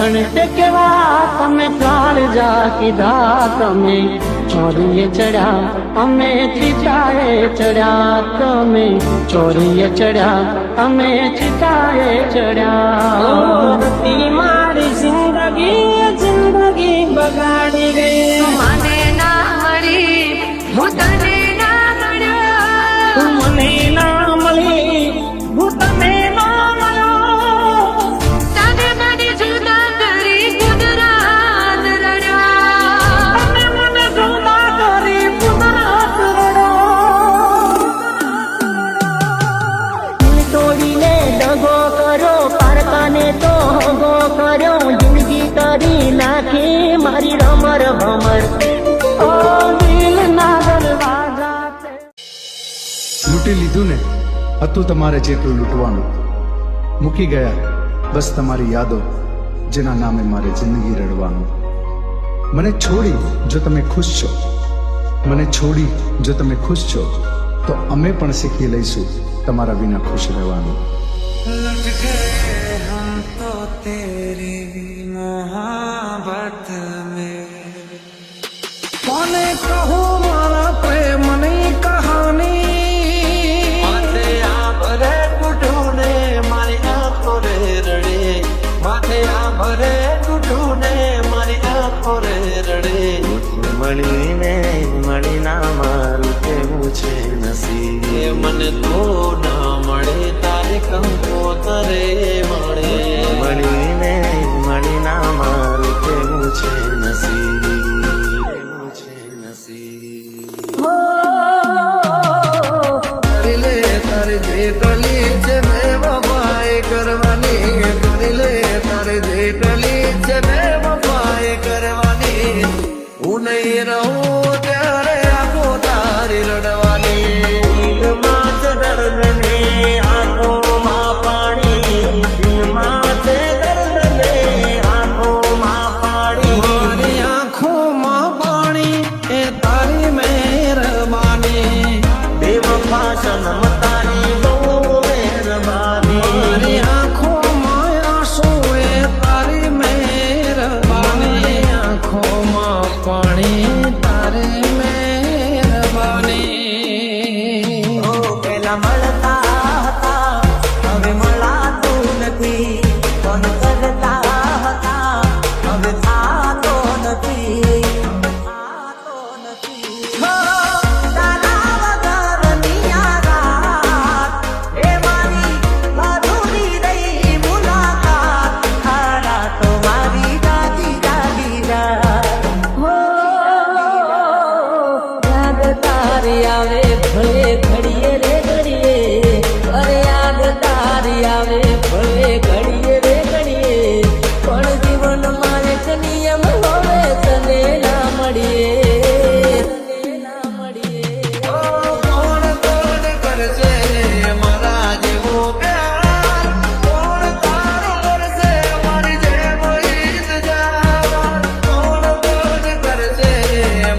વતન તે કેવા તમે કાળજા કીધા, તમે ચોરીએ ચડ્યા અમે ચિતાએ ચડ્યા, તમે ચોરીએ ચડ્યા અમે ચિતાએ ચડ્યા. મારી જિંદગી બગાડી ગઈ. મને ના મળી હું તને ના મળ્યો, મને ના મળી હું તને ના મળ્યો. તને મને જુદા કરી કુદરત રડ્યા, તને મને જુદા કરી કુદરત રડ્યો. તોડીને દગો કર્યો, પારકાને તો હગો કર્યો, જિંદગી કરી નાખી મારી રમર ભમર. ઓ દિલ ના દરવાજા લૂંટી લીધું ને હતું તમારે જેટલું લૂંટવાનું, મૂકી ગયા બસ તમારી યાદો, જેના નામે મારે જિંદગી રડવાનું. મને છોડી જો તમે ખુશ છો, મને છોડી જો તમે ખુશ છો, તો અમે પણ શીખી લઈશું તમારા વિના ખુશ રહેવાનું. लट गए हम तो तेरी मोहब्बत में. કોને કહું મારા પ્રેમની કહાની, માથે આ ભરે ટૂટુને મારી આંખો રે રડે, માથે આ ભરે ટૂટુને મારી આંખો રે રડે. મળીને મળી ના મારું કેવું છે નસીબ, મને તો ના મળે તારે કંકો તરે મળે. મળીને મળી ના મારું કેવું છે નસીબ, કેવું છે નસીબ. કરી લે તારે જે ટલી છે ને વફાએ કરવાની, કરી લે તારે જે ટલી છે ને વફાએ કરવાની. હું નહીં રહું ત્યારે આંખો તારી રડવાની, દિલમાં જ દર્દને આંખોમાં પાણી, દિલમાં જ દર્દને આંખોમાં પાણી. મારી આંખોમાં પાણી એ તારી મહેરબાની, બેવફા સનમ તારી બહુ મહેરબાની. મારી આંખોમાં આંસુ એ તારી મહેરબાની, આંખોમાં પાણી તારી મહેરબાની. ઓ પેલા મળતા હતા હવે મળાતું નથી, કોણ કરતા હતા હવે થાતો નથી, થાતો નથી. તારા વગરની આ રાત એ મારી અધૂરી રહી મુલાકાત, તારા તો મારી દાદી દાદી રાત. યાદ તારી આવે ભલે ઘડીએ રે ઘડીએ, અરે યાદ તારી આવે ભલે ઘડીએ રે ઘડીએ, પણ જીવનમાં એક નિયમ હવે તને ના મળીએ, તને ના મળીએ. કોણ કોણ કરશે મારા જેવો પ્યાર, કોણ તારો કરશે મારી જેવો ઇંતજાર. કોણ કોણ કરશે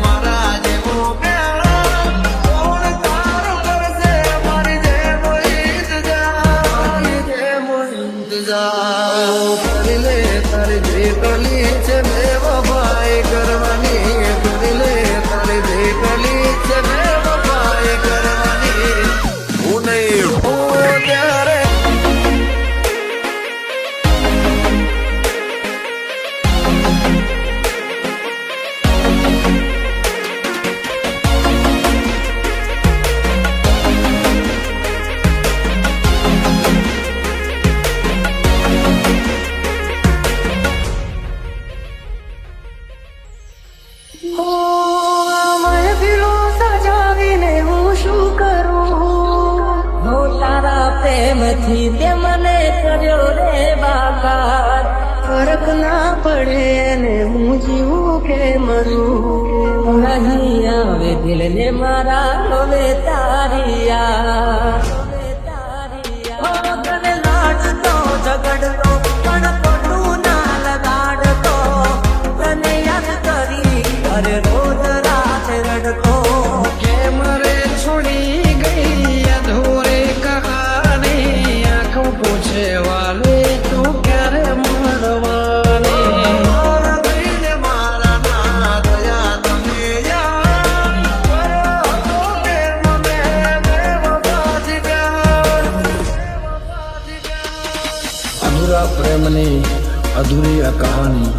મારા જેવો પ્યાર, કોણ તારો કરશે મારી જેવો ઇંતજાર, મારી જેવો ઇંતજાર. કરી લે તારી જે ટલી છે ને વફાએ કરવાની, કરી લે તારી જે ટલી છે ને વફાએ કરવાની. હું નહીં હોઉં ત્યારે મહેફિલો સજાવીને હું શું કરું, હું તારા પ્રેમથી તે મને કર્યો રે બાકાર. ફરક ના પડે ને હું જીવું કે મરું, નહીં આવે દિલને મારા હવે તારી યાદ. તને લાડતો ઝઘડતો પણ ખોટું ના લગાડતો, તને યાદ કરી અરે રોજ રાત રડતો. કેમ રે છોડી ગઈ અધૂરી કહાની, આંખો પૂછે વાલી તું ક્યારે મળવાની. મારા પ્રેમની અધૂરી આ કહાની,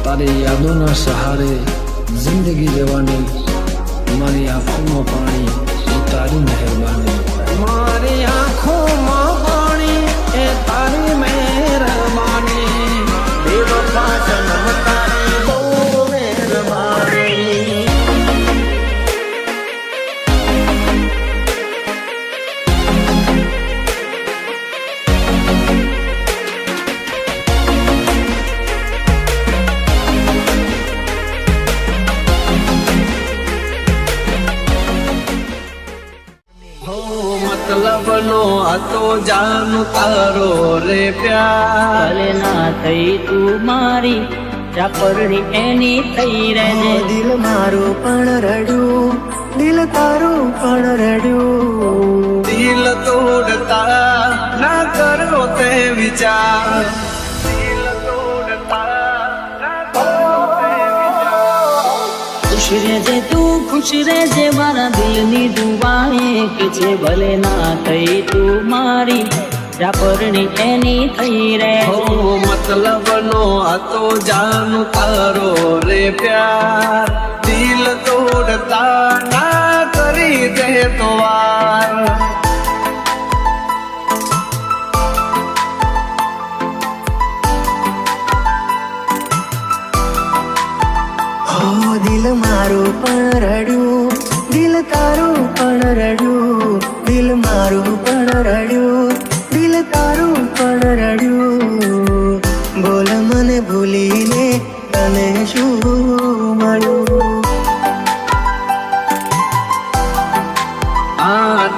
તારી યાદોના સહારે જિંદગી જવાની, મારી આંખોમાં પાણી એ તારી મહેરબાની, મારી આંખોમાં પાણી એ તારી મહેરબાની, બેવફા જન્મ તારી બહુ મહેરબાની. મતલબનો હતો જાનું તારો રે પ્યાર, ભલે ના થઈ તું મારી ચાપરડી એની થઈ રહેજે. દિલ મારું પણ રડ્યું, દિલ તારું પણ રડ્યું. દિલ તોડતા ના કરો તે વિચાર, દિલ તોડતા ના કરો તે વિચાર. ખુશ રહેજે તું ખુશ રહેજે, મારા દિલની દુઆએ કે છે ભલે ના થઈ તું મારી ચાપરડી એની થઈ રહેજે. મતલબનો હતો જાનું તારો રે પ્યાર, દિલ તોડતા ના કરી દે તો વાર. હો દિલ મારું પણ રડ્યું, દિલ તારું પણ રડ્યું. દિલ મારું પણ રડ્યું, દિલ તારું પણ રડ્યું. બોલ મને ભૂલીને તને શું મળ્યું?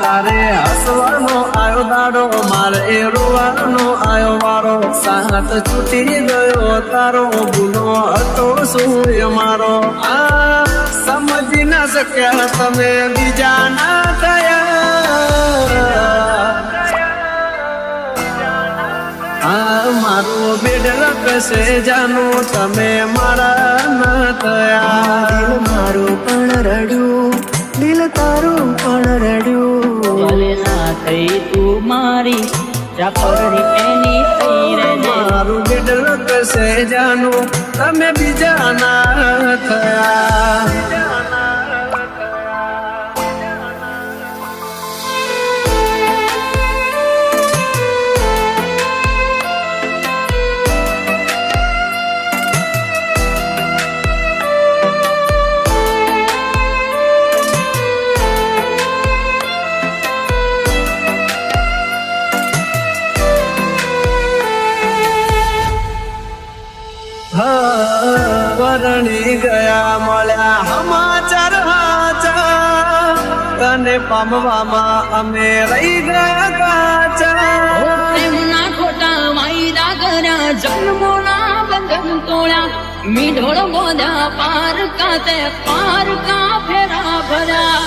તારે હસવાનો આયો દાડો, મારે રોવાનો આયો વારો. સાથ છૂટી ગયો તારો, ભૂલો હતો શું મારો. સમજી ના શક્યા તમે બીજા ના થયા. મારું બેડલ કશે જાનું તમે મારા ના થયા. દિલ મારું પણ રડ્યું, દિલ તારું પણ રડ્યું. ભલે ના થઈ તું મારી ચાપરડી એની થઈ રહેજે. મારું બેડલ કશે જાનું તમે બીજા ના થયા. પરણી ગયા મળ્યા સમાચાર હાચા, તને પામવામાં અમે રહી ગયા કાચા. પ્રેમના ખોટા વાયદા કર્યા, જન્મોના બંધન તોડ્યા, મીઢોળ બોધ્યા પાર કાતે પાર કા ફેરા ભર્યા.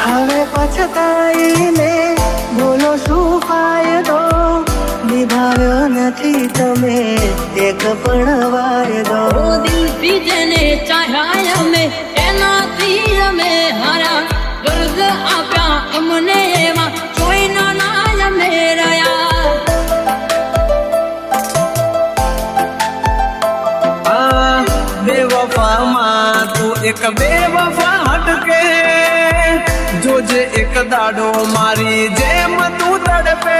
હવે પછતાઈને બોલો શું ફાયદો? નિભાવ્યો નથી તમે એક પણ વાયદો. ઓ દિલથી જેને ચાહ્યા અમે એનાથી અમે હાર્યા, દર્દ આપ્યા અમને એમાં જોઈના ના અમે રહ્યા. બેવફામાં તું એક બેવફા હટકે, જોજે એક દાડો મારી જેમ તું તડપે.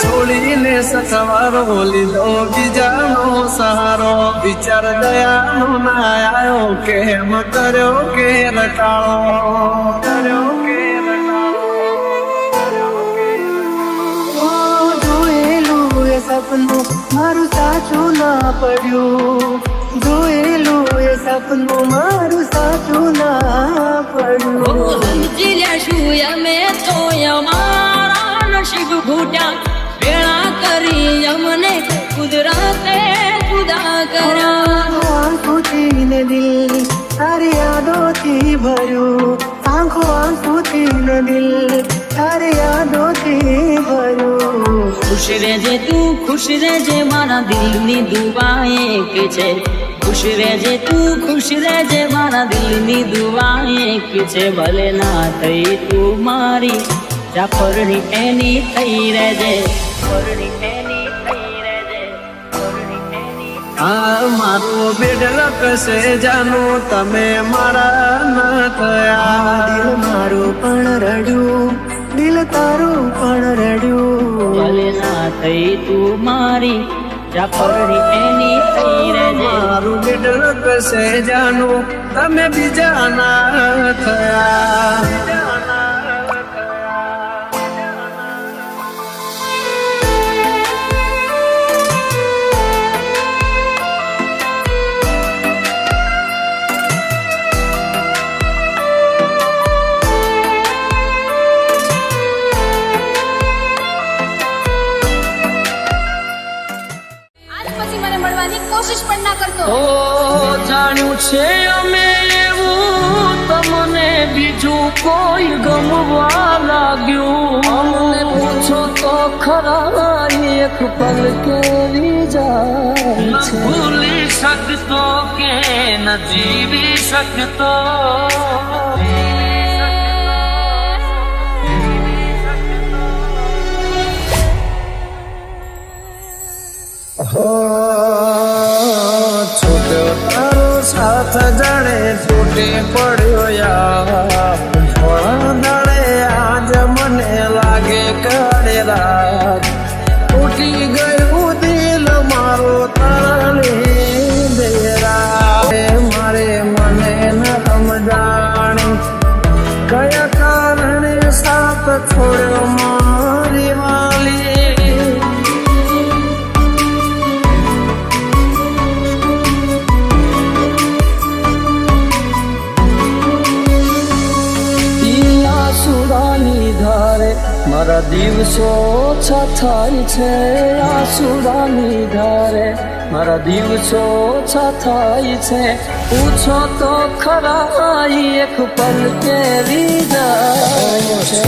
છોડીને સથવારો લીધો બીજાનો સહારો, વિચાર દયાનો ના આવ્યો, કેમ કર્યો કે રટાળો, કર્યો કે જોયેલું એ સપનું મારું સાચું ના પડ્યું. જોયેલું એ સપનું મારું સાચું ના પડ્યું. સમજી લેશું અમે છૂટ્યા વેળા કરી અમને કુદરતે જુદા કર્યા આંખોથી ને દિલ તારી યાદોથી ભર્યું આંખો આંખોથી ને દિલ તારી યાદોથી ભર્યું ખુશ રહેજે તું ખુશ રહેજે મારા દિલની દુઆ એક છે ખુશ રહેજે તું ખુશ રહેજે મારા દિલની દુઆ એક છે ભલે ના થઈ તું મારી જાફરની એની થઈ રહેજે ફરની એની થઈ રહેજે ફરની એની આ મારું બેડલક છે જાનું તમે મારા ન થયા દિલ મારું પણ રડ્યું દિલ તારું પણ રડ્યું ભલે ના થઈ તું મારી જાફરની એની થઈ રહેજે મારું બેડલક છે જાનું તમે બીજા ના થયા આજ પછી મને મળવાની કોશિશ પણ ના કરતો ઓ જાણ્યું છે અમે એવું તમને બીજું કોઈ ગમવા લાગ્યું અમને પૂછો તો ખરા એક પલ કેવી જાય ન ભૂલી શકતો કે ન જીવી શકતો છૂટ્યો તારો સાથ જાણે તૂટે પડ્યો યાર થોડા દાડે આજ મને લાગે કાળે રાત તૂટી ગયું દિલ મારો તારા લીધે મારે મને ન સમજાણી કયા કારણે સાથ છોડ્યો મારી વાલી આસુરાની ધારે મારા દિવસો ઓછા થાય છે આસુરાની ધારે મારા દિવસો ઓછા થાય છે પૂછો તો ખરા એક પલ કેવી જાય છે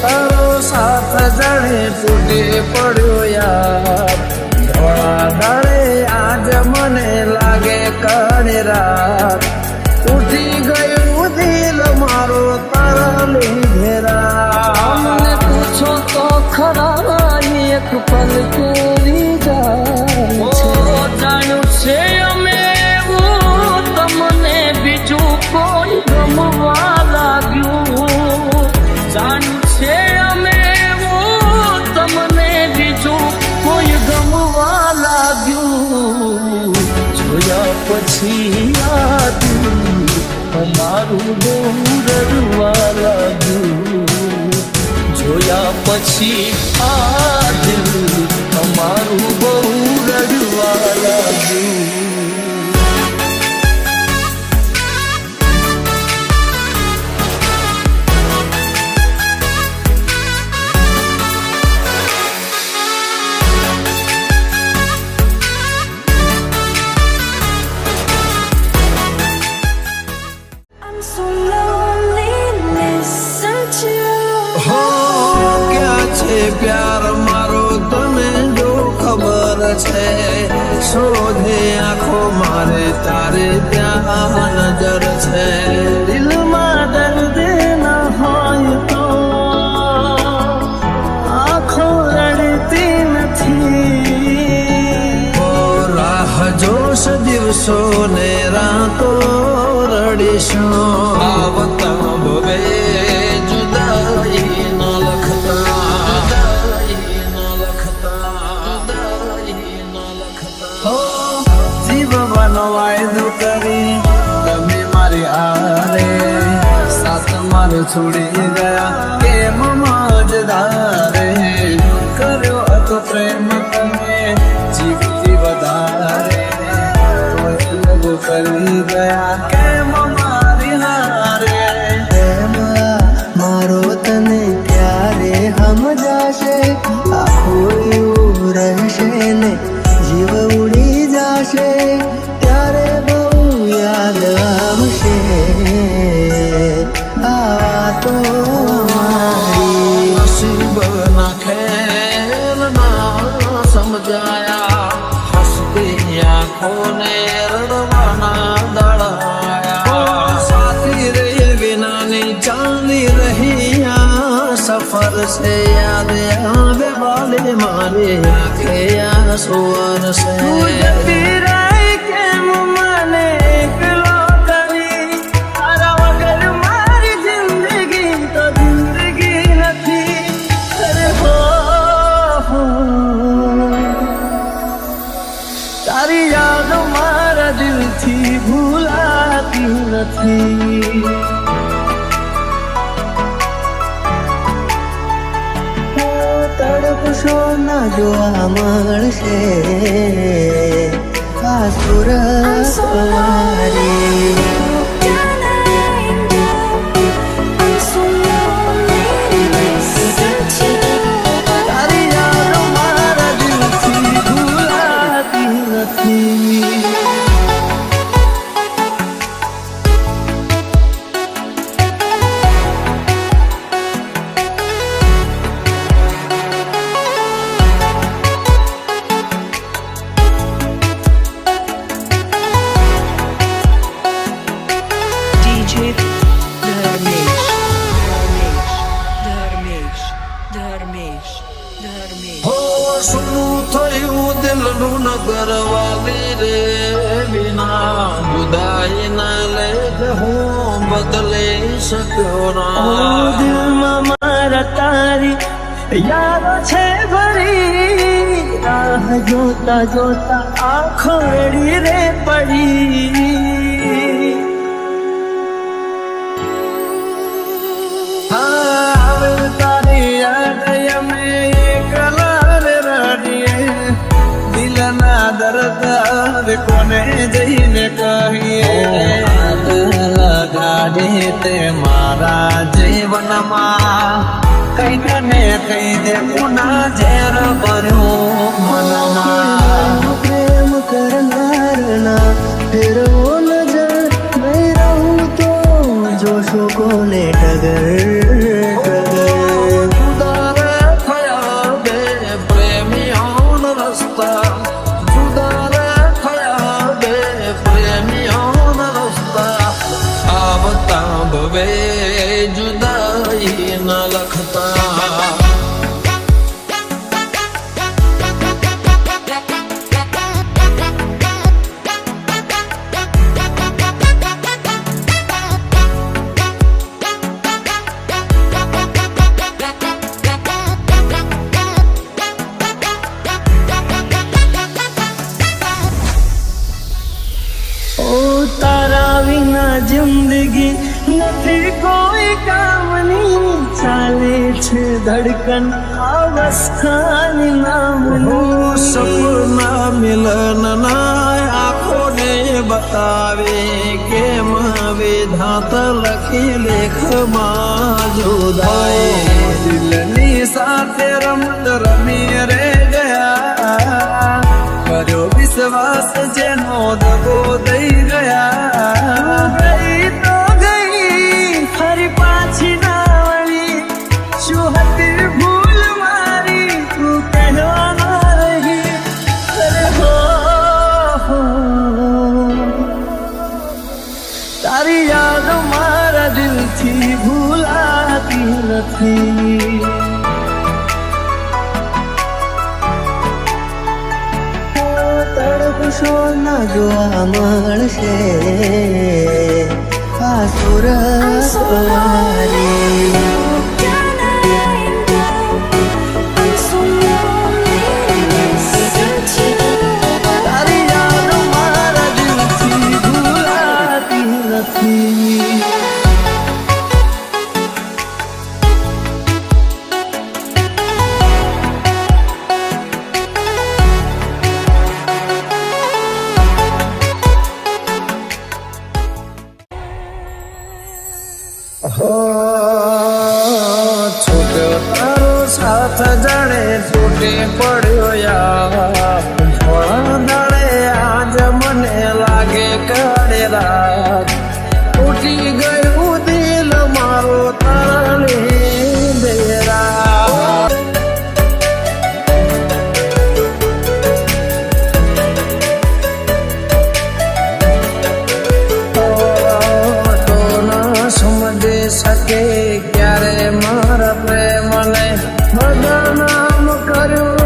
તારો સાથ જાણે તૂટે પડ્યો યાર ધોળા દાડે આજ મને લાગે કાળે રાત ઉઠી ગયું દિલ મારો તારા લીધે અમને પૂછો તો ખરા એક પલ કેવી જાય છે જાણ્યું છે અમે એવું તમને બીજું કોઈ ગમવા લાગ્યું જાણ્યું છે અમે એવું તમને બીજું કોઈ ગમવા લાગ્યું જોયા પછી યાદ અમારું બહુ રડવા લાગ્યું જોયા પછી આ દિલ અમારું બહુ રડવા લાગ્યું I'm so lonely, listen to હો ક્યાં છે પ્યાર મારો તને જો ખબર છે શોધે આંખો મારે તારે ત્યાં નજર છે દિલમાં દર્દ ન હોય તો આંખો રડતી નથી ઓ રાહ જોશ દિવસો ને રાતો રડીશું આવતા ભવે જુદાઈ ન લખતા જીવવાનો વાયદો કરી તમે મારી આરે સાથ મારો છોડી ગયા કેમ મજદારે કર્યો હતો પ્રેમ તમે જીવતી વધારે કરી ગયા કેમ મારી હારે મારો તને ત્યારે સમજાશે મારે આંખે આંસુ વરસે જતી રહી કેમ મને એકલો કરી તારા વગર મારી જિંદગી તો જિંદગી નથી અરે હો તારી યાદો મારા દિલથી ભૂલાતી નથી તડપશો ના જોવા મળશે આ સુરત મારી I'm so lonely, listen to તારી યાદો મારા દિલથી ભૂલાતી નથી DJ Dharmesh. હો શું થયું દિલનું નગર વાલી રે વિના જુદાઈ ના લેખ હું બદલી શક્યો ના દિલમાં મારા તારી યાદો છે ભરી રાહ જોતા જોતા આંખો વેડી રે પડી આવે તારી યાદ અમે એકલા રે રડીએ દિલના દર્દ હવે કોને જઈને કહીએ આગ લગાડી તે મારા જીવનમાં કઈક ને કઈ દે પુના ઝેર ભર્યું મનમાં પ્રેમ કરનારના ફેરવો નજર નહીં રહું તો જોશો કોને ટગર જુદારે થયા બે પ્રેમીઓનો રસ્તા જુદારે થયા બે પ્રેમીઓનો રસ્તા આવતા ભવે જુદાઈ ન લખતા ઓ તારા વિના જિંદગી નથી કોઈ કામની ચાલે છે ધડકન અવસ્થાની નામની સપના મિલનના આંખોને બતાવે કેમ વિધાત લખી લેખમાં જુદાઈ દિલની સાથે રમત રમી રે ગયા કર્યો વિશ્વાસ જેનો દગો દઈ ગયા ગઈ તો ગઈ ફરી પાછી ના વળી શું હતી ભૂલ મારી તું કહેવા ના રહી અરે હો તારી યાદ મારા દિલથી ભૂલાતી નથી તડપશો ના જોવા મળશે આ સુરત મારી I'm so lonely, listen to તારી યાદો મારા દિલથી ભૂલાતી નથી છૂટ્યો તારો સાથ જાણે તૂટી પડ્યો યાર થોડા દાડે આજ મને લાગે કાળે રાત તૂટી ગયું દિલ મારો તારી બેરા તો ના સમજી શકે ક્યારે મારા પ્રેમને બદનામ કર્યું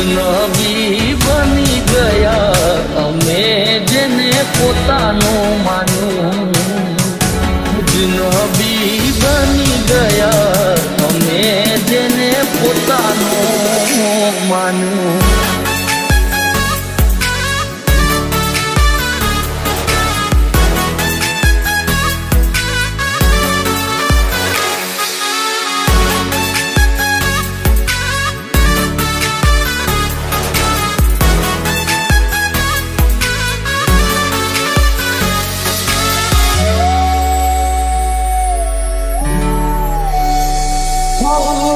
અજનબી બની ગયા અમે જેને પોતાનું માન્યું અજનબી બની ગયા અમે જેને પોતાનું માન્યું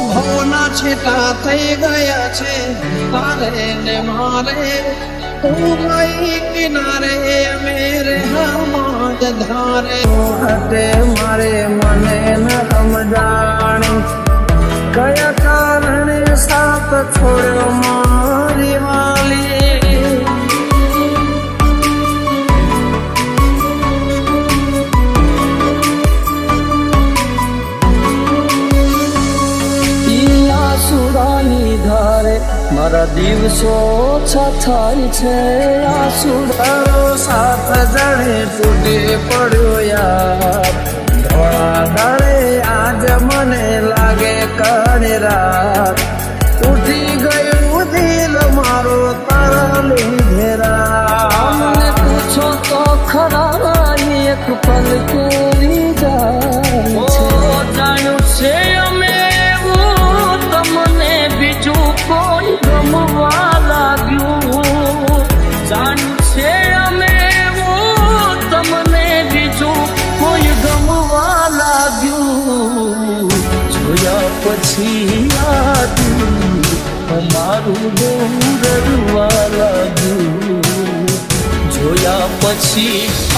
ભવના છેટા થઈ ગયા છે તારે ને મારે તું ગઈ કિનારે અમે રહ્યા જ ધારે હટે મારે મને ન સમજાણી કયા કારણે સાથ છોડ્યો મારી વાલી આસુડાની ધારે મારા દિવસો ઓછા થાય છે આસુડારો સાથ જણે તૂટી પડ્યો યાર ધોળા દાડે આજ મને લાગે કાળી રાત ઉઠી ગયું દિલ મારો તારા લીધે અમને પૂછો તો ખરા એક પલ કેવી જાય છે જાણ્યું છે અમે તમને બીજું કોઈ ગમવા લાગ્યું જાણ્યું છે અમે તમને બીજું કોઈ ગમવા લાગ્યું જોયા પછી યાદ અમારું બહુ રડવા લાગ્યું જોયા પછી